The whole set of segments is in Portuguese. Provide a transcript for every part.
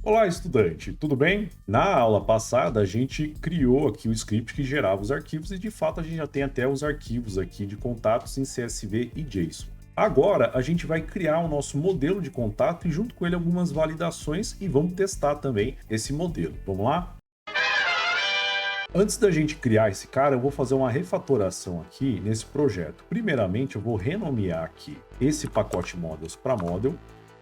Olá, estudante, tudo bem? Na aula passada, a gente criou aqui o script que gerava os arquivos e, de fato, a gente já tem até os arquivos aqui de contatos em CSV e JSON. Agora, a gente vai criar o nosso modelo de contato e, junto com ele, algumas validações e vamos testar também esse modelo. Vamos lá? Antes da gente criar esse cara, eu vou fazer uma refatoração aqui nesse projeto. Primeiramente, eu vou renomear aqui esse pacote models para model.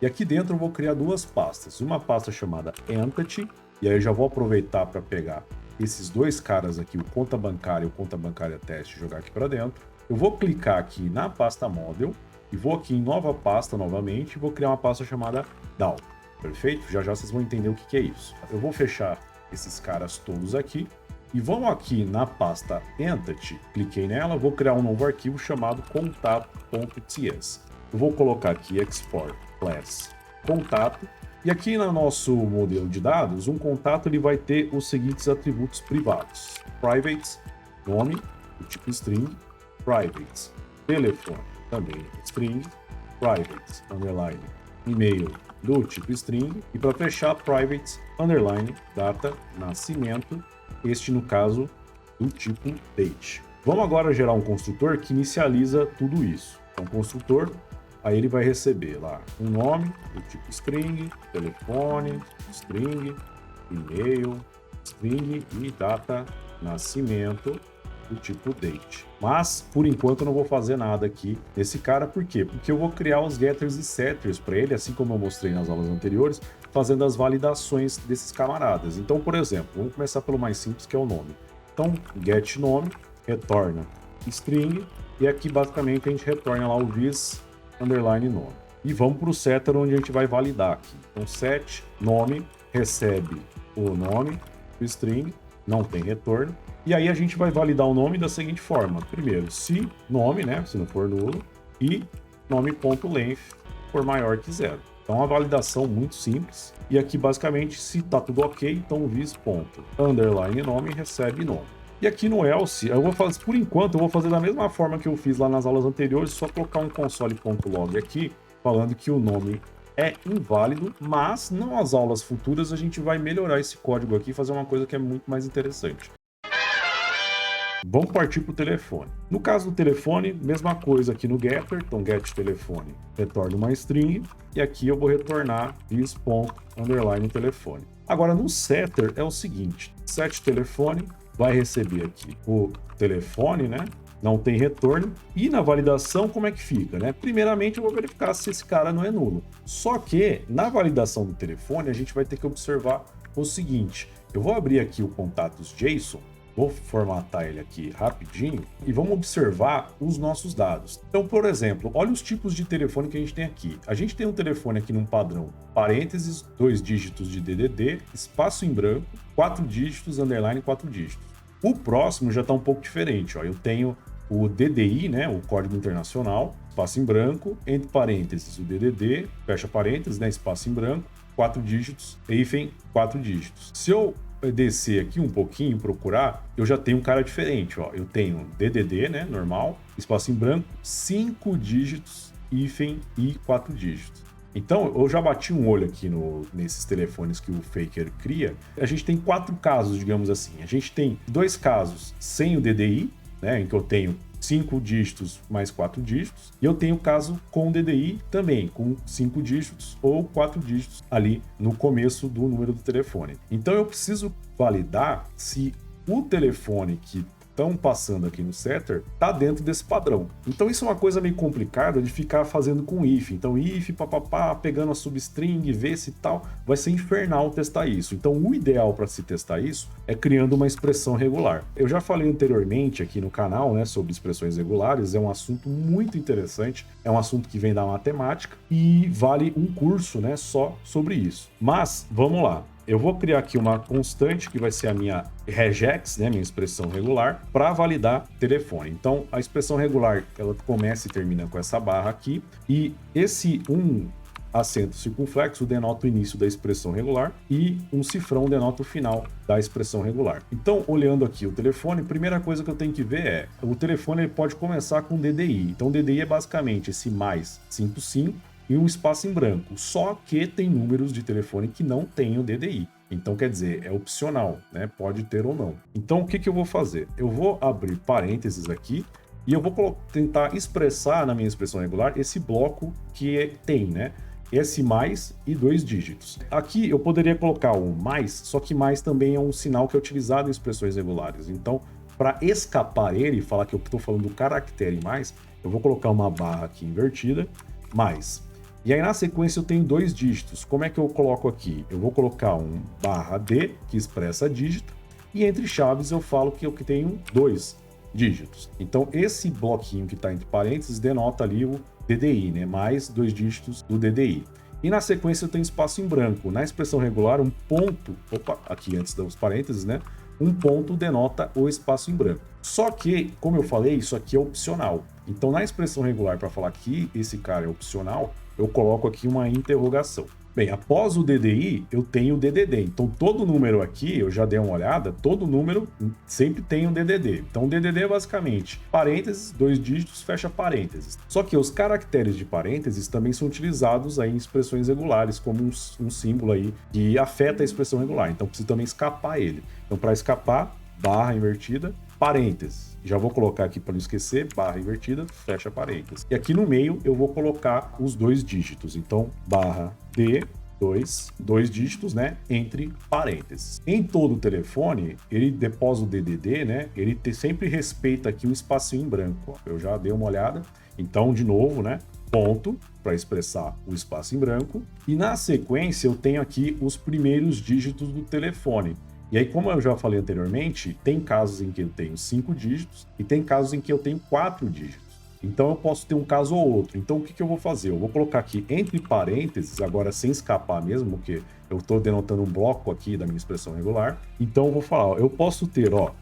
E aqui dentro eu vou criar duas pastas. Uma pasta chamada Entity, e aí eu já vou aproveitar para pegar esses dois caras aqui, o conta bancária e o conta bancária teste, e jogar aqui para dentro. Eu vou clicar aqui na pasta Model, e vou aqui em nova pasta novamente, e vou criar uma pasta chamada DAO. Perfeito? Já já vocês vão entender o que é isso. Eu vou fechar esses caras todos aqui, e vamos aqui na pasta Entity, cliquei nela, vou criar um novo arquivo chamado contato.ts. Eu vou colocar aqui export class contato, e aqui no nosso modelo de dados, um contato ele vai ter os seguintes atributos privados: private, nome, do tipo string, private, telefone, também string, private, underline, e-mail, do tipo string, e para fechar, private, underline, data, nascimento, este no caso do tipo date. Vamos agora gerar um construtor que inicializa tudo isso. Então, construtor, aí ele vai receber lá um nome do tipo string, telefone, string, e-mail, string e data, nascimento do tipo date. Mas, por enquanto, eu não vou fazer nada aqui nesse cara. Por quê? Porque eu vou criar os getters e setters para ele, assim como eu mostrei nas aulas anteriores, fazendo as validações desses camaradas. Então, por exemplo, vamos começar pelo mais simples, que é o nome. Então, get nome, retorna string, e aqui basicamente a gente retorna lá o vis underline nome. E vamos para o setter, onde a gente vai validar aqui. Então, set nome recebe o nome do string, não tem retorno. E aí a gente vai validar o nome da seguinte forma: primeiro, se nome, né, se não for nulo, e nome.length for maior que zero. Então, uma validação muito simples. E aqui, basicamente, se está tudo ok, então o vis.underline nome recebe nome. E aqui no else, eu vou fazer, por enquanto, eu vou fazer da mesma forma que eu fiz lá nas aulas anteriores, só colocar um console.log aqui, falando que o nome é inválido, mas nas aulas futuras a gente vai melhorar esse código aqui e fazer uma coisa que é muito mais interessante. Vamos partir para o telefone. No caso do telefone, mesma coisa aqui no getter, então get telefone, retorna uma string, e aqui eu vou retornar this.underline telefone. Agora no setter é o seguinte: set telefone vai receber aqui o telefone, né? Não tem retorno. E na validação, como é que fica, né? Primeiramente, eu vou verificar se esse cara não é nulo. Só que na validação do telefone, a gente vai ter que observar o seguinte: eu vou abrir aqui o contatos JSON, vou formatar ele aqui rapidinho e vamos observar os nossos dados. Então, por exemplo, olha os tipos de telefone que a gente tem aqui. A gente tem um telefone aqui num padrão parênteses, 2 dígitos de DDD, espaço em branco, 4 dígitos, underline 4 dígitos. O próximo já está um pouco diferente, ó. Eu tenho o DDI, né, o código internacional, espaço em branco, entre parênteses o DDD, fecha parênteses, né, espaço em branco, 4 dígitos, hífen, 4 dígitos. Se eu descer aqui um pouquinho e procurar, eu já tenho um cara diferente, ó. Eu tenho DDD, né, normal, espaço em branco, 5 dígitos, hífen e 4 dígitos. Então, eu já bati um olho aqui nesses telefones que o Faker cria. A gente tem 4 casos, digamos assim. A gente tem 2 casos sem o DDI, né, em que eu tenho 5 dígitos mais 4 dígitos, e eu tenho o caso com DDI também, com 5 dígitos ou 4 dígitos ali no começo do número do telefone. Então eu preciso validar se o telefone que estão passando aqui no setter está dentro desse padrão. Então isso é uma coisa meio complicada de ficar fazendo com if. Então if, papapá, pegando a substring, ver se tal, vai ser infernal testar isso. Então o ideal para se testar isso é criando uma expressão regular. Eu já falei anteriormente aqui no canal, né, sobre expressões regulares, é um assunto muito interessante, é um assunto que vem da matemática e vale um curso, né, só sobre isso. Mas vamos lá. Eu vou criar aqui uma constante que vai ser a minha regex, né, minha expressão regular, para validar telefone. Então, a expressão regular, ela começa e termina com essa barra aqui, e esse acento circunflexo denota o início da expressão regular e um cifrão denota o final da expressão regular. Então, olhando aqui o telefone, a primeira coisa que eu tenho que ver é, o telefone ele pode começar com DDI. Então, DDI é basicamente esse mais 55, e um espaço em branco. Só que tem números de telefone que não tem o DDI. Então, quer dizer, é opcional, né? Pode ter ou não. Então, o que eu vou fazer? Eu vou abrir parênteses aqui e eu vou tentar expressar na minha expressão regular esse bloco que tem, né? Esse mais e 2 dígitos. Aqui eu poderia colocar o mais, só que mais também é um sinal que é utilizado em expressões regulares. Então, para escapar ele e falar que eu estou falando do caractere mais, eu vou colocar uma barra aqui invertida, mais. E aí na sequência eu tenho 2 dígitos. Como é que eu coloco aqui? Eu vou colocar um barra D, que expressa dígito, e entre chaves eu falo que eu tenho 2 dígitos. Então esse bloquinho que está entre parênteses denota ali o DDI, né? Mais 2 dígitos do DDI. E na sequência eu tenho espaço em branco. Na expressão regular, um ponto, aqui antes dos parênteses, né? Um ponto denota o espaço em branco. Só que, como eu falei, isso aqui é opcional. Então, na expressão regular, para falar que esse cara é opcional, eu coloco aqui uma interrogação. Bem, após o DDI, eu tenho o DDD. Então, todo número aqui, eu já dei uma olhada, todo número sempre tem um DDD. Então, o DDD é basicamente parênteses, 2 dígitos, fecha parênteses. Só que os caracteres de parênteses também são utilizados aí em expressões regulares, como um símbolo aí que afeta a expressão regular. Então, preciso também escapar ele. Então, para escapar, barra invertida, parênteses. Já vou colocar aqui para não esquecer, barra invertida, fecha parênteses. E aqui no meio eu vou colocar os 2 dígitos. Então, barra D, 2 dígitos, né, entre parênteses. Em todo o telefone, ele depois o DDD, né, ele sempre respeita aqui o espacinho em branco. Ó. Eu já dei uma olhada. Então, de novo, né, ponto para expressar o espaço em branco. E na sequência eu tenho aqui os primeiros dígitos do telefone. E aí, como eu já falei anteriormente, tem casos em que eu tenho 5 dígitos e tem casos em que eu tenho 4 dígitos. Então, eu posso ter um caso ou outro. Então, o que eu vou fazer? Eu vou colocar aqui entre parênteses, agora sem escapar mesmo, porque eu estou denotando um bloco aqui da minha expressão regular. Então, eu vou falar, ó, eu posso ter ou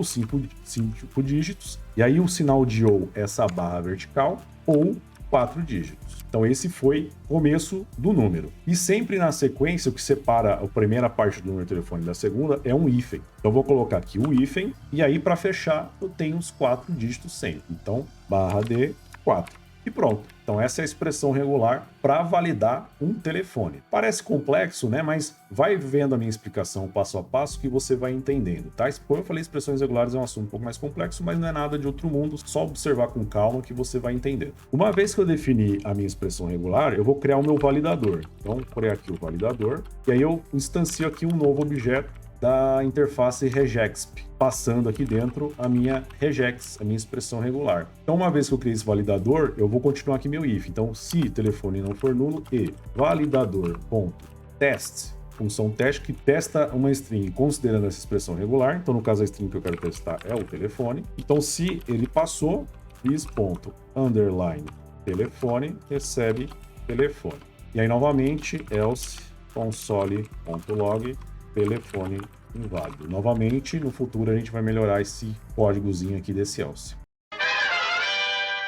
5 dígitos, e aí o sinal de ou é essa barra vertical, ou 4 dígitos. Então esse foi o começo do número. E sempre na sequência, o que separa a primeira parte do número de telefone da segunda é um hífen. Então eu vou colocar aqui o hífen, e aí para fechar eu tenho os 4 dígitos sempre. Então barra D, 4. E pronto. Então essa é a expressão regular para validar um telefone. Parece complexo, né? Mas vai vendo a minha explicação passo a passo que você vai entendendo, tá? Como eu falei, expressões regulares é um assunto um pouco mais complexo, mas não é nada de outro mundo, só observar com calma que você vai entender. Uma vez que eu defini a minha expressão regular, eu vou criar o meu validador. Então, vou criar aqui o validador, e aí eu instancio aqui um novo objeto da interface regexp, passando aqui dentro a minha regex, a minha expressão regular. Então, uma vez que eu criei esse validador, eu vou continuar aqui meu if. Então, se telefone não for nulo, e validador.test, função teste que testa uma string considerando essa expressão regular. Então, no caso, a string que eu quero testar é o telefone. Então, se ele passou, this.underline telefone recebe telefone. E aí, novamente, else console.log telefone inválido. Novamente, no futuro a gente vai melhorar esse códigozinho aqui desse else.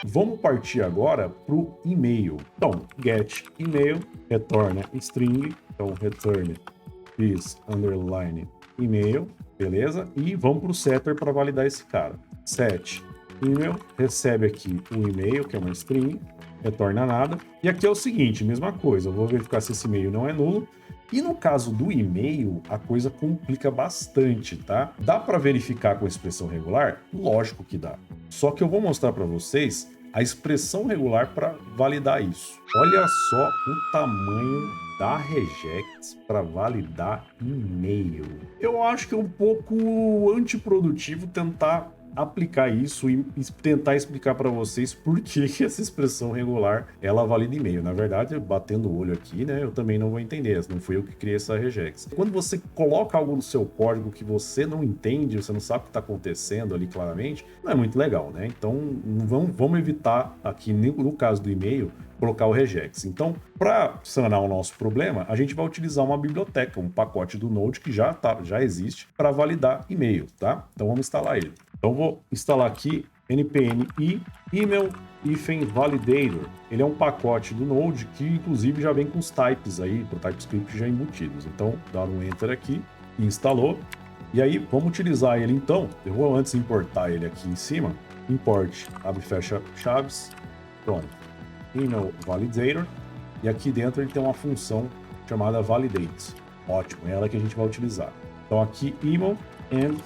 Vamos partir agora para o e-mail. Então, get email, retorna string, então return this underline email, beleza? E vamos para o setter para validar esse cara. Set email, recebe aqui o e-mail, que é uma string, retorna nada. E aqui é o seguinte, mesma coisa, eu vou verificar se esse e-mail não é nulo. E no caso do e-mail, a coisa complica bastante, tá? Dá para verificar com a expressão regular? Lógico que dá. Só que eu vou mostrar para vocês a expressão regular para validar isso. Olha só o tamanho da regex para validar e-mail. Eu acho que é um pouco antiprodutivo tentar aplicar isso e tentar explicar para vocês por que essa expressão regular ela valida e-mail. Na verdade, batendo o olho aqui, né, eu também não vou entender, não fui eu que criei essa regex. Quando você coloca algo no seu código que você não entende, você não sabe o que está acontecendo ali claramente, não é muito legal, né? Então, vamos evitar aqui, no caso do e-mail, colocar o regex. Então, para sanar o nosso problema, a gente vai utilizar uma biblioteca, um pacote do Node que já existe para validar e-mail, tá? Então, vamos instalar ele. Então, vou instalar aqui npm email validator. Ele é um pacote do Node que, inclusive, já vem com os types aí, pro TypeScript já embutidos. Então, dá um enter aqui, instalou. E aí, vamos utilizar ele então. Eu vou antes importar ele aqui em cima. Import, abre e fecha chaves. Pronto. Email validator. e aqui dentro ele tem uma função chamada validate. Ótimo, é ela que a gente vai utilizar. Então aqui email and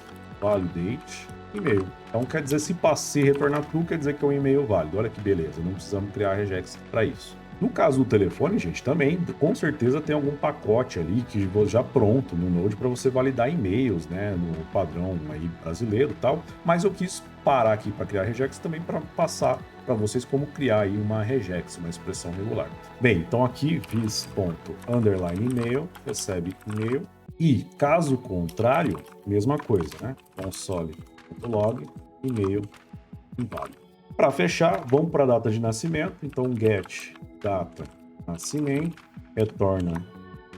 validate e-mail. Então quer dizer, se passei retornar true, quer dizer que é um e-mail válido. Olha que beleza, não precisamos criar regex para isso. No caso do telefone, gente, também, com certeza tem algum pacote ali que já pronto no Node para você validar e-mails, né, no padrão aí brasileiro e tal, mas eu quis parar aqui para criar regex também para passar para vocês como criar aí uma regex, uma expressão regular. Bem, então aqui vis.underline email, recebe e-mail, e caso contrário, mesma coisa, né, console.log, e-mail inválido. Para fechar, vamos para a data de nascimento, então get data nascimento, retorna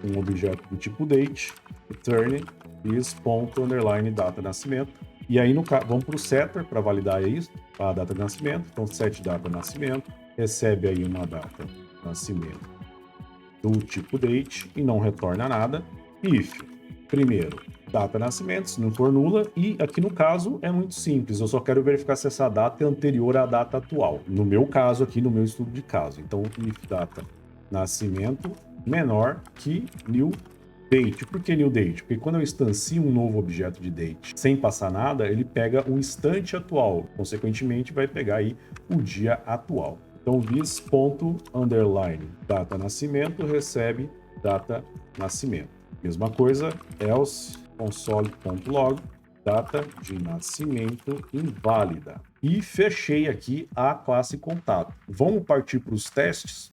um objeto do tipo date, return is.underline data nascimento. E aí vamos para o setter para validar isso, a data de nascimento. Então set data nascimento, recebe aí uma data nascimento do tipo date e não retorna nada. If, primeiro, data nascimento, se não for nula, e aqui no caso é muito simples, eu só quero verificar se essa data é anterior à data atual. No meu caso aqui, no meu estudo de caso. Então, if data nascimento menor que new date. Por que new date? Porque quando eu instancio um novo objeto de date sem passar nada, ele pega o instante atual, consequentemente vai pegar aí o dia atual. Então, vis.underline data nascimento recebe data nascimento. Mesma coisa, else console.log, data de nascimento inválida. E fechei aqui a classe contato. Vamos partir para os testes?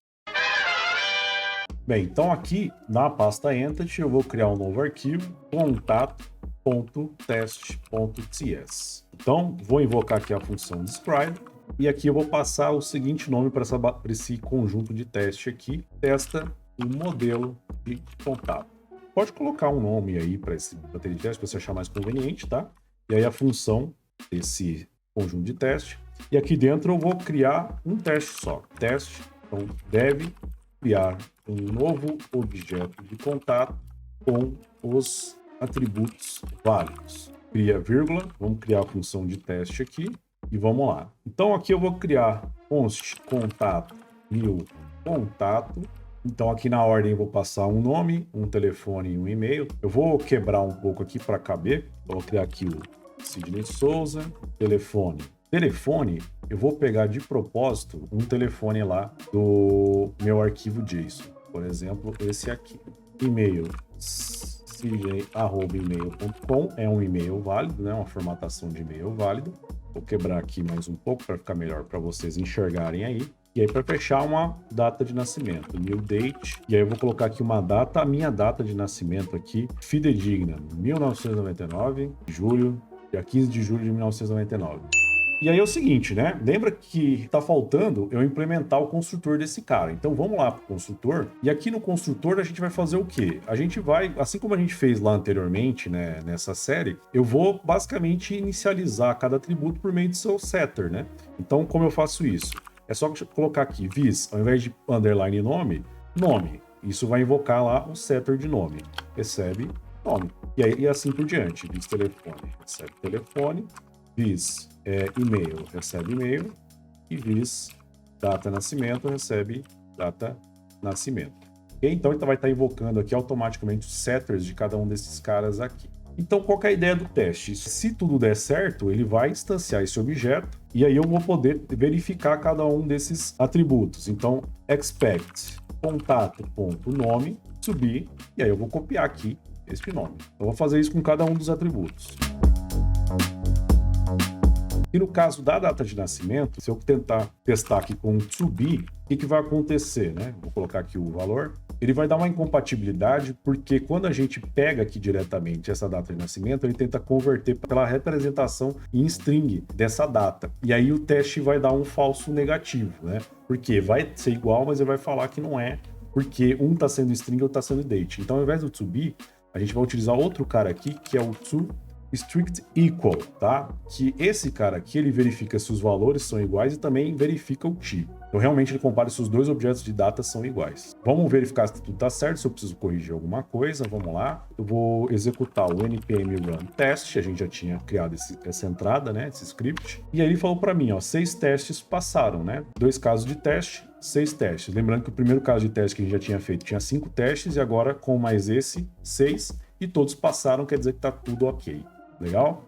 Bem, então aqui na pasta entity eu vou criar um novo arquivo, contato.test.ts. Então, vou invocar aqui a função describe, e aqui eu vou passar o seguinte nome para esse conjunto de teste aqui, testa o modelo de contato. Pode colocar um nome aí para esse bateria de teste, para você achar mais conveniente, tá? E aí a função desse conjunto de teste. E aqui dentro eu vou criar um teste só. Teste, então deve criar um novo objeto de contato com os atributos válidos. Cria vírgula, vamos criar a função de teste aqui e vamos lá. Então aqui eu vou criar const contato new contato. Então aqui na ordem eu vou passar um nome, um telefone e um e-mail. Eu vou quebrar um pouco aqui para caber. Eu vou criar aqui o Sidney Souza, telefone. Telefone, eu vou pegar de propósito um telefone lá do meu arquivo JSON. Por exemplo, esse aqui. E-mail, sidney@email.com, é um e-mail válido, né? Uma formatação de e-mail válido. Vou quebrar aqui mais um pouco para ficar melhor para vocês enxergarem aí. E aí, para fechar, uma data de nascimento, new date. E aí eu vou colocar aqui uma data, a minha data de nascimento aqui, fidedigna, 1999, julho, dia 15 de julho de 1999. E aí é o seguinte, né? Lembra que tá faltando eu implementar o construtor desse cara. Então vamos lá pro construtor. E aqui no construtor a gente vai fazer o quê? A gente vai, assim como a gente fez lá anteriormente, né, nessa série, eu vou basicamente inicializar cada atributo por meio do seu setter, né? Então como eu faço isso? É só colocar aqui vis, ao invés de underline nome, nome. Isso vai invocar lá o setter de nome. Recebe nome. E aí e assim por diante. Vis telefone, recebe telefone. Vis e-mail, recebe e-mail. E vis data nascimento, recebe data nascimento. Okay? Então ele vai estar invocando aqui automaticamente os setters de cada um desses caras aqui. Então, qual que é a ideia do teste? Se tudo der certo, ele vai instanciar esse objeto e aí eu vou poder verificar cada um desses atributos. Então, expect contato.nome, subir, e aí eu vou copiar aqui este nome. Eu vou fazer isso com cada um dos atributos. E no caso da data de nascimento, se eu tentar testar aqui com subir, o que vai acontecer, né? Vou colocar aqui o valor. Ele vai dar uma incompatibilidade, porque quando a gente pega aqui diretamente essa data de nascimento, ele tenta converter pela representação em string dessa data. E aí o teste vai dar um falso negativo, né? Porque vai ser igual, mas ele vai falar que não é, porque um está sendo string e outro está sendo date. Então, ao invés do to be, a gente vai utilizar outro cara aqui, que é o to strict equal, tá? Que esse cara aqui, ele verifica se os valores são iguais e também verifica o tipo. Então, realmente, ele compara se os dois objetos de data são iguais. Vamos verificar se tudo tá certo, se eu preciso corrigir alguma coisa. Vamos lá. Eu vou executar o npm run test. A gente já tinha criado essa entrada, né? Esse script. E aí ele falou para mim, ó, 6 testes passaram, né? 2 casos de teste, 6 testes. Lembrando que o primeiro caso de teste que a gente já tinha feito tinha 5 testes e agora com mais esse, 6. E todos passaram, quer dizer que tá tudo ok. Legal?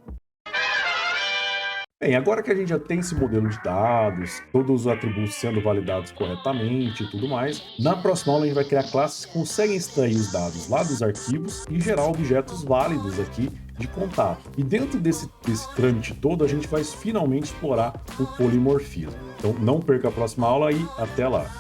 Bem, agora que a gente já tem esse modelo de dados, todos os atributos sendo validados corretamente e tudo mais, na próxima aula a gente vai criar classes que conseguem extrair os dados lá dos arquivos e gerar objetos válidos aqui de contato. E dentro desse trâmite todo, a gente vai finalmente explorar o polimorfismo. Então não perca a próxima aula e até lá!